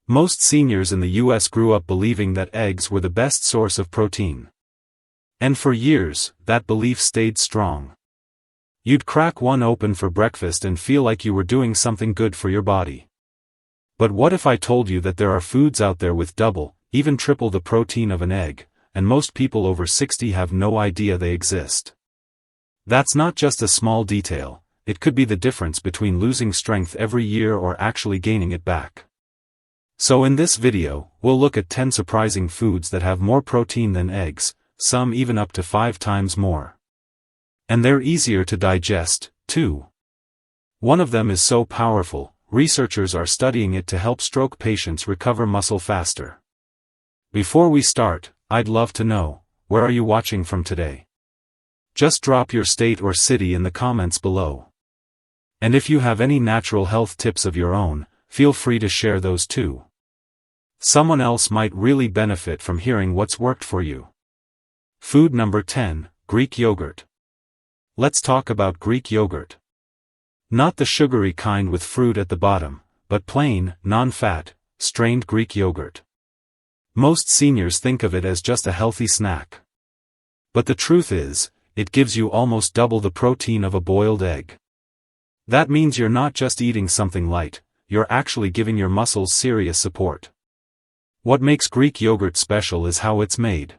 Most seniors in the US grew up believing that eggs were the best source of protein. And for years, that belief stayed strong. You'd crack one open for breakfast and feel like you were doing something good for your body. But what if I told you that there are foods out there with double, even triple the protein of an egg, and most people over 60 have no idea they exist? That's not just a small detail, it could be the difference between losing strength every year or actually gaining it back. So in this video, we'll look at 10 surprising foods that have more protein than eggs, some even up to 5 times more. And they're easier to digest, too. One of them is so powerful, researchers are studying it to help stroke patients recover muscle faster. Before we start, I'd love to know, where are you watching from today? Just drop your state or city in the comments below. And if you have any natural health tips of your own, feel free to share those too. Someone else might really benefit from hearing what's worked for you. Food number 10, Greek yogurt. Let's talk about Greek yogurt. Not the sugary kind with fruit at the bottom, but plain, non-fat, strained Greek yogurt. Most seniors think of it as just a healthy snack. But the truth is, it gives you almost double the protein of a boiled egg. That means you're not just eating something light, you're actually giving your muscles serious support. What makes Greek yogurt special is how it's made.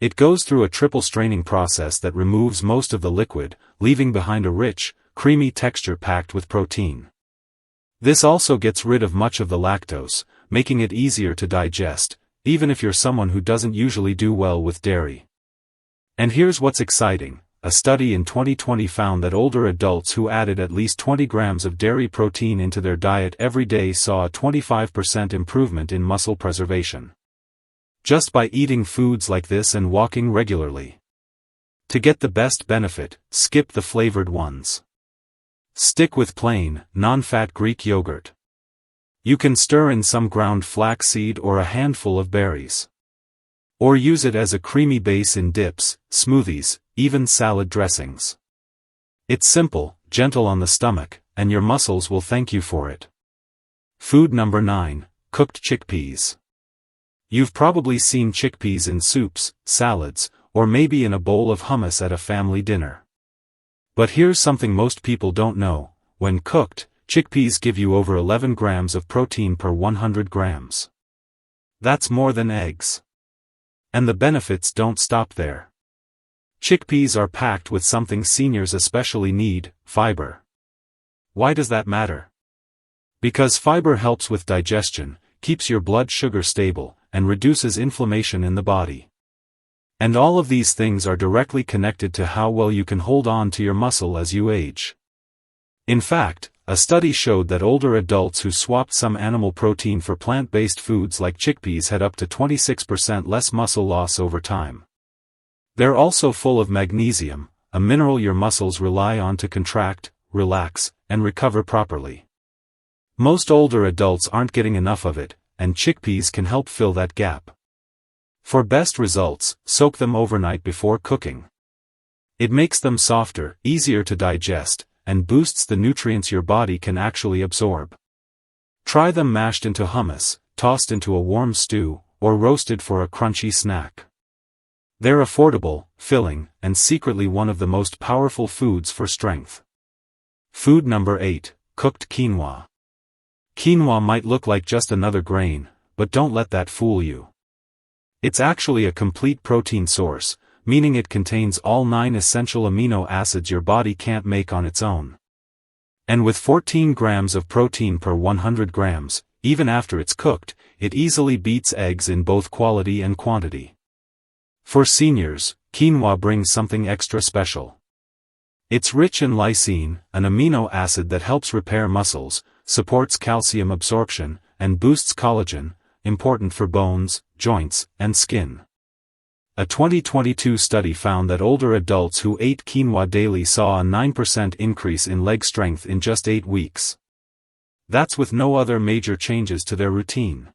It goes through a triple straining process that removes most of the liquid, leaving behind a rich, creamy texture packed with protein. This also gets rid of much of the lactose, making it easier to digest, even if you're someone who doesn't usually do well with dairy. And here's what's exciting, a study in 2020 found that older adults who added at least 20 grams of dairy protein into their diet every day saw a 25% improvement in muscle preservation. Just by eating foods like this and walking regularly. To get the best benefit, skip the flavored ones. Stick with plain, non-fat Greek yogurt. You can stir in some ground flaxseed or a handful of berries. Or use it as a creamy base in dips, smoothies, even salad dressings. It's simple, gentle on the stomach, and your muscles will thank you for it. Food number 9, cooked chickpeas. You've probably seen chickpeas in soups, salads, or maybe in a bowl of hummus at a family dinner. But here's something most people don't know, when cooked, chickpeas give you over 11 grams of protein per 100 grams. That's more than eggs. And the benefits don't stop there. Chickpeas are packed with something seniors especially need, fiber. Why does that matter? Because fiber helps with digestion, keeps your blood sugar stable, and reduces inflammation in the body. And all of these things are directly connected to how well you can hold on to your muscle as you age. In fact, a study showed that older adults who swapped some animal protein for plant-based foods like chickpeas had up to 26% less muscle loss over time. They're also full of magnesium, a mineral your muscles rely on to contract, relax, and recover properly. Most older adults aren't getting enough of it, and chickpeas can help fill that gap. For best results, soak them overnight before cooking. It makes them softer, easier to digest, and boosts the nutrients your body can actually absorb. Try them mashed into hummus, tossed into a warm stew, or roasted for a crunchy snack. They're affordable, filling, and secretly one of the most powerful foods for strength. Food number 8, cooked quinoa. Quinoa might look like just another grain, but don't let that fool you. It's actually a complete protein source, meaning it contains all 9 essential amino acids your body can't make on its own. And with 14 grams of protein per 100 grams, even after it's cooked, it easily beats eggs in both quality and quantity. For seniors, quinoa brings something extra special. It's rich in lysine, an amino acid that helps repair muscles, supports calcium absorption, and boosts collagen, important for bones, joints, and skin. A 2022 study found that older adults who ate quinoa daily saw a 9% increase in leg strength in just 8 weeks. That's with no other major changes to their routine.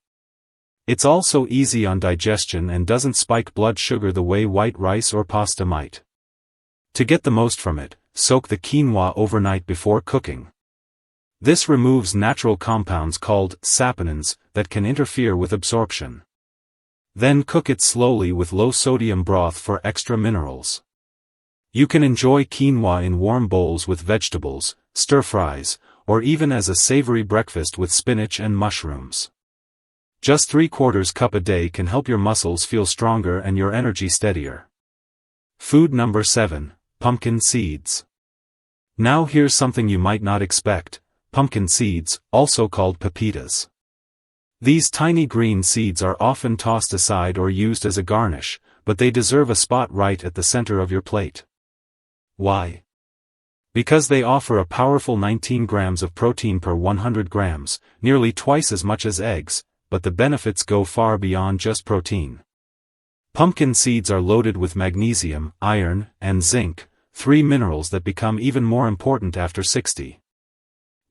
It's also easy on digestion and doesn't spike blood sugar the way white rice or pasta might. To get the most from it, soak the quinoa overnight before cooking. This removes natural compounds called saponins that can interfere with absorption. Then cook it slowly with low-sodium broth for extra minerals. You can enjoy quinoa in warm bowls with vegetables, stir-fries, or even as a savory breakfast with spinach and mushrooms. Just 3/4 cup a day can help your muscles feel stronger and your energy steadier. Food number 7, pumpkin seeds. Now here's something you might not expect: pumpkin seeds, also called pepitas. These tiny green seeds are often tossed aside or used as a garnish, but they deserve a spot right at the center of your plate. Why? Because they offer a powerful 19 grams of protein per 100 grams, nearly twice as much as eggs, but the benefits go far beyond just protein. Pumpkin seeds are loaded with magnesium, iron, and zinc, 3 minerals that become even more important after 60.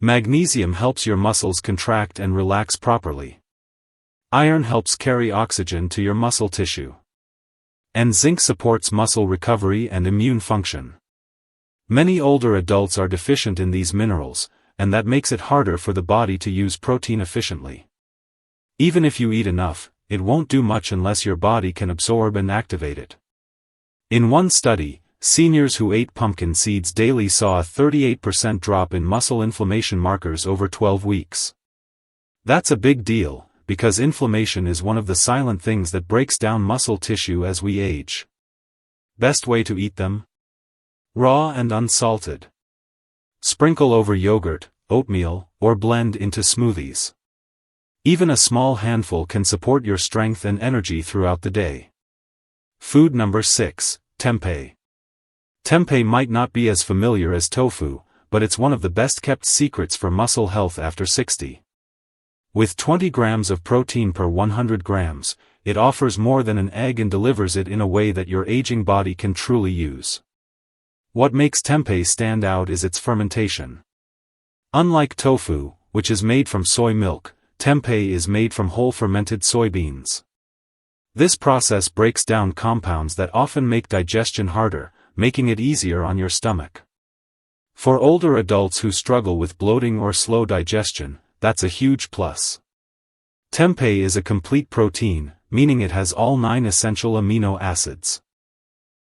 Magnesium helps your muscles contract and relax properly. Iron helps carry oxygen to your muscle tissue. And zinc supports muscle recovery and immune function. Many older adults are deficient in these minerals, and that makes it harder for the body to use protein efficiently. Even if you eat enough, it won't do much unless your body can absorb and activate it. In one study, seniors who ate pumpkin seeds daily saw a 38% drop in muscle inflammation markers over 12 weeks. That's a big deal, because inflammation is one of the silent things that breaks down muscle tissue as we age. Best way to eat them? Raw and unsalted. Sprinkle over yogurt, oatmeal, or blend into smoothies. Even a small handful can support your strength and energy throughout the day. Food number 6, tempeh. Tempeh might not be as familiar as tofu, but it's one of the best-kept secrets for muscle health after 60. With 20 grams of protein per 100 grams, it offers more than an egg and delivers it in a way that your aging body can truly use. What makes tempeh stand out is its fermentation. Unlike tofu, which is made from soy milk, tempeh is made from whole fermented soybeans. This process breaks down compounds that often make digestion harder, making it easier on your stomach. For older adults who struggle with bloating or slow digestion, that's a huge plus. Tempeh is a complete protein, meaning it has all 9 essential amino acids.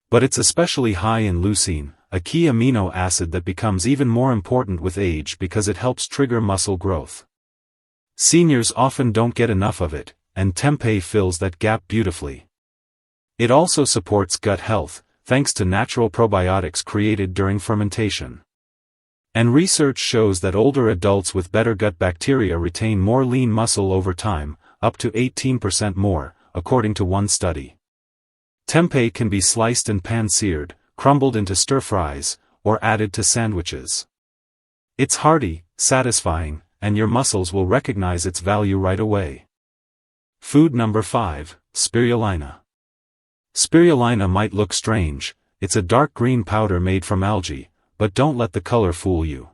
But it's especially high in leucine, a key amino acid that becomes even more important with age because it helps trigger muscle growth. Seniors often don't get enough of it, and tempeh fills that gap beautifully. It also supports gut health, thanks to natural probiotics created during fermentation. And research shows that older adults with better gut bacteria retain more lean muscle over time, up to 18% more, according to one study. Tempeh can be sliced and pan-seared, crumbled into stir-fries, or added to sandwiches. It's hearty, satisfying, and your muscles will recognize its value right away. Food number 5, spirulina. Spirulina might look strange, it's a dark green powder made from algae, but don't let the color fool you.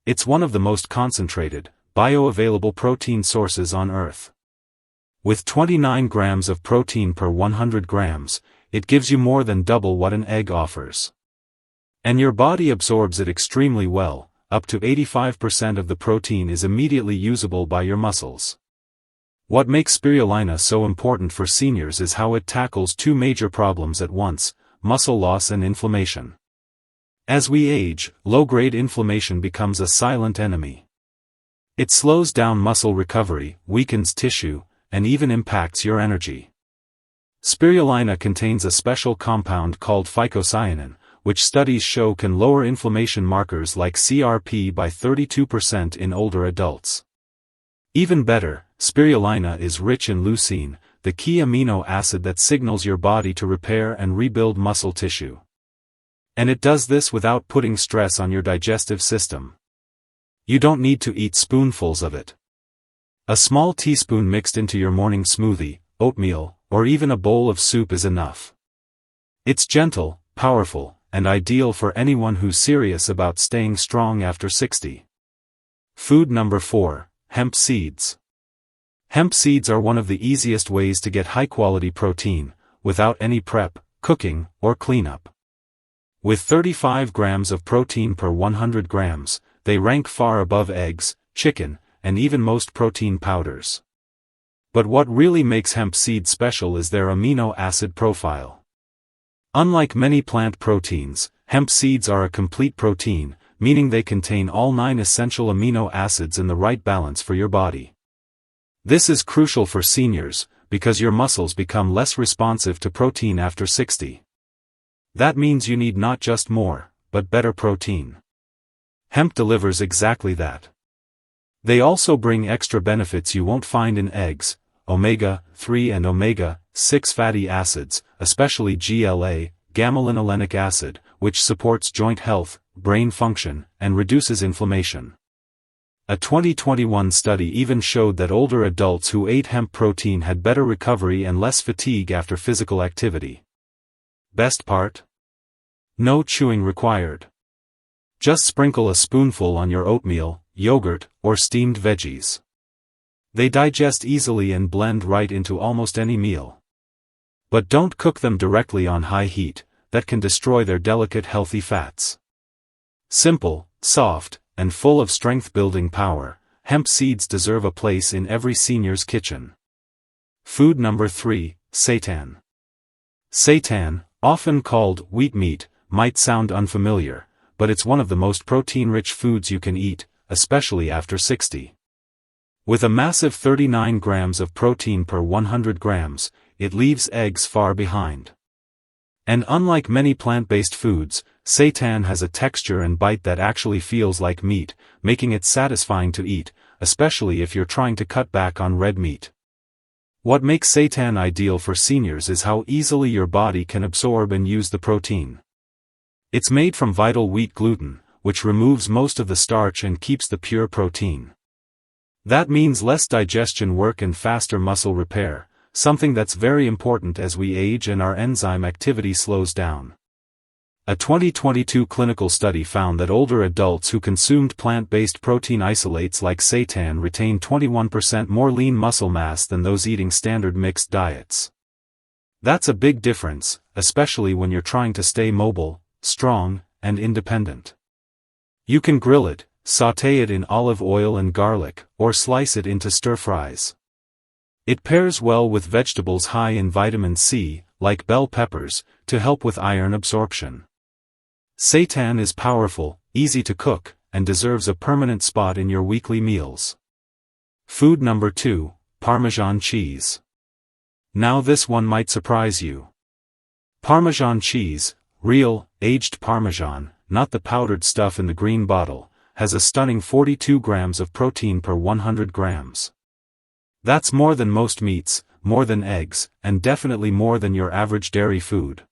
It's one of the most concentrated, bioavailable protein sources on Earth. With 29 grams of protein per 100 grams, it gives you more than double what an egg offers. And your body absorbs it extremely well, up to 85% of the protein is immediately usable by your muscles. What makes spirulina so important for seniors is how it tackles 2 major problems at once: muscle loss and inflammation. As we age, low-grade inflammation becomes a silent enemy. It slows down muscle recovery, weakens tissue, and even impacts your energy. Spirulina contains a special compound called phycocyanin, which studies show can lower inflammation markers like CRP by 32% in older adults. Even better, spirulina is rich in leucine, the key amino acid that signals your body to repair and rebuild muscle tissue. And it does this without putting stress on your digestive system. You don't need to eat spoonfuls of it. A small teaspoon mixed into your morning smoothie, oatmeal, or even a bowl of soup is enough. It's gentle, powerful, and ideal for anyone who's serious about staying strong after 60. Food number 4, hemp seeds. Hemp seeds are one of the easiest ways to get high-quality protein, without any prep, cooking, or cleanup. With 35 grams of protein per 100 grams, they rank far above eggs, chicken, and even most protein powders. But what really makes hemp seed special is their amino acid profile. Unlike many plant proteins, hemp seeds are a complete protein, meaning they contain all 9 essential amino acids in the right balance for your body. This is crucial for seniors, because your muscles become less responsive to protein after 60. That means you need not just more, but better protein. Hemp delivers exactly that. They also bring extra benefits you won't find in eggs: omega-3 and omega-6 fatty acids, especially GLA, gamma-linolenic acid, which supports joint health, brain function, and reduces inflammation. A 2021 study even showed that older adults who ate hemp protein had better recovery and less fatigue after physical activity. Best part? No chewing required. Just sprinkle a spoonful on your oatmeal, yogurt, or steamed veggies. They digest easily and blend right into almost any meal. But don't cook them directly on high heat, that can destroy their delicate healthy fats. Simple, soft, and full of strength-building power, hemp seeds deserve a place in every senior's kitchen. Food number 3, seitan. Seitan, often called wheat meat, might sound unfamiliar, but it's one of the most protein-rich foods you can eat, especially after 60. With a massive 39 grams of protein per 100 grams, it leaves eggs far behind. And unlike many plant-based foods, seitan has a texture and bite that actually feels like meat, making it satisfying to eat, especially if you're trying to cut back on red meat. What makes seitan ideal for seniors is how easily your body can absorb and use the protein. It's made from vital wheat gluten, which removes most of the starch and keeps the pure protein. That means less digestion work and faster muscle repair, something that's very important as we age and our enzyme activity slows down. A 2022 clinical study found that older adults who consumed plant-based protein isolates like seitan retained 21% more lean muscle mass than those eating standard mixed diets. That's a big difference, especially when you're trying to stay mobile, strong, and independent. You can grill it, sauté it in olive oil and garlic, or slice it into stir-fries. It pairs well with vegetables high in vitamin C, like bell peppers, to help with iron absorption. Seitan is powerful, easy to cook, and deserves a permanent spot in your weekly meals. Food number 2, Parmesan cheese. Now this one might surprise you. Parmesan cheese, real, aged Parmesan, not the powdered stuff in the green bottle, has a stunning 42 grams of protein per 100 grams. That's more than most meats, more than eggs, and definitely more than your average dairy food.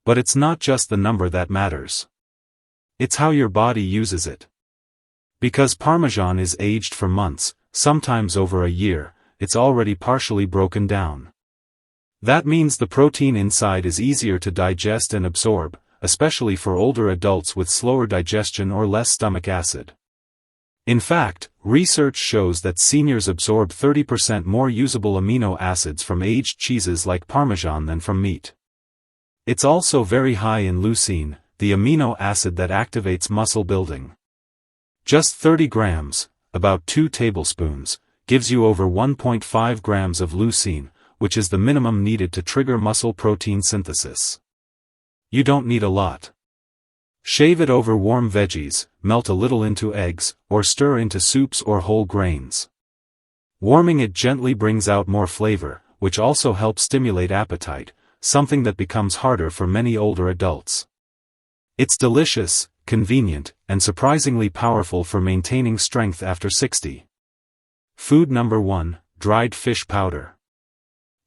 But it's not just the number that matters. It's how your body uses it. Because Parmesan is aged for months, sometimes over a year, it's already partially broken down. That means the protein inside is easier to digest and absorb, especially for older adults with slower digestion or less stomach acid. In fact, research shows that seniors absorb 30% more usable amino acids from aged cheeses like Parmesan than from meat. It's also very high in leucine, the amino acid that activates muscle building. Just 30 grams, about 2 tablespoons, gives you over 1.5 grams of leucine, which is the minimum needed to trigger muscle protein synthesis. You don't need a lot. Shave it over warm veggies, melt a little into eggs, or stir into soups or whole grains. Warming it gently brings out more flavor, which also helps stimulate appetite, something that becomes harder for many older adults. It's delicious, convenient, and surprisingly powerful for maintaining strength after 60. Food number 1, dried fish powder.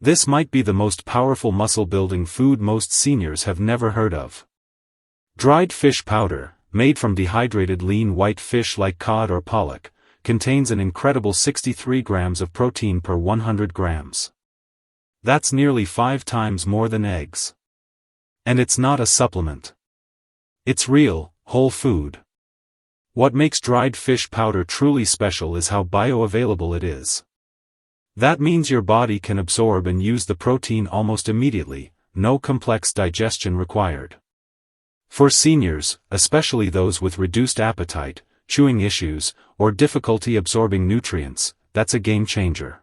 This might be the most powerful muscle-building food most seniors have never heard of. Dried fish powder, made from dehydrated lean white fish like cod or pollock, contains an incredible 63 grams of protein per 100 grams. That's nearly 5 times more than eggs. And it's not a supplement. It's real, whole food. What makes dried fish powder truly special is how bioavailable it is. That means your body can absorb and use the protein almost immediately, no complex digestion required. For seniors, especially those with reduced appetite, chewing issues, or difficulty absorbing nutrients, that's a game changer.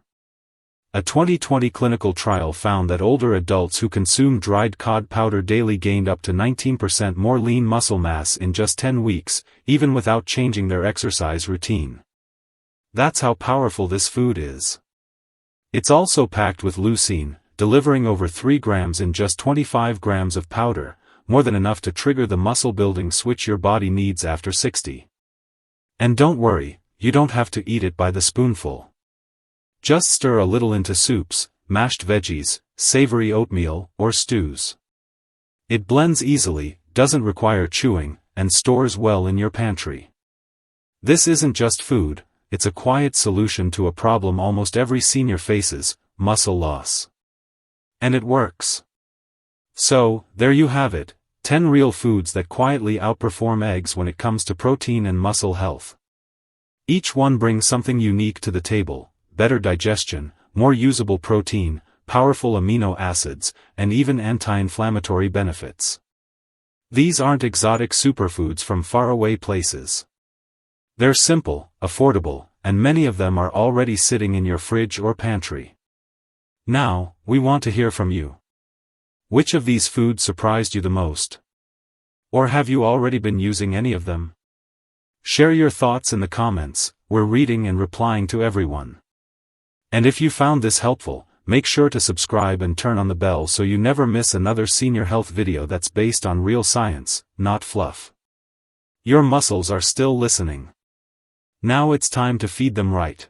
A 2020 clinical trial found that older adults who consumed dried cod powder daily gained up to 19% more lean muscle mass in just 10 weeks, even without changing their exercise routine. That's how powerful this food is. It's also packed with leucine, delivering over 3 grams in just 25 grams of powder, more than enough to trigger the muscle-building switch your body needs after 60. And don't worry, you don't have to eat it by the spoonful. Just stir a little into soups, mashed veggies, savory oatmeal, or stews. It blends easily, doesn't require chewing, and stores well in your pantry. This isn't just food, it's a quiet solution to a problem almost every senior faces, muscle loss. And it works. So, there you have it, 10 real foods that quietly outperform eggs when it comes to protein and muscle health. Each one brings something unique to the table: better digestion, more usable protein, powerful amino acids, and even anti-inflammatory benefits. These aren't exotic superfoods from faraway places. They're simple, affordable, and many of them are already sitting in your fridge or pantry. Now, we want to hear from you. Which of these foods surprised you the most? Or have you already been using any of them? Share your thoughts in the comments, we're reading and replying to everyone. And if you found this helpful, make sure to subscribe and turn on the bell so you never miss another senior health video that's based on real science, not fluff. Your muscles are still listening. Now it's time to feed them right.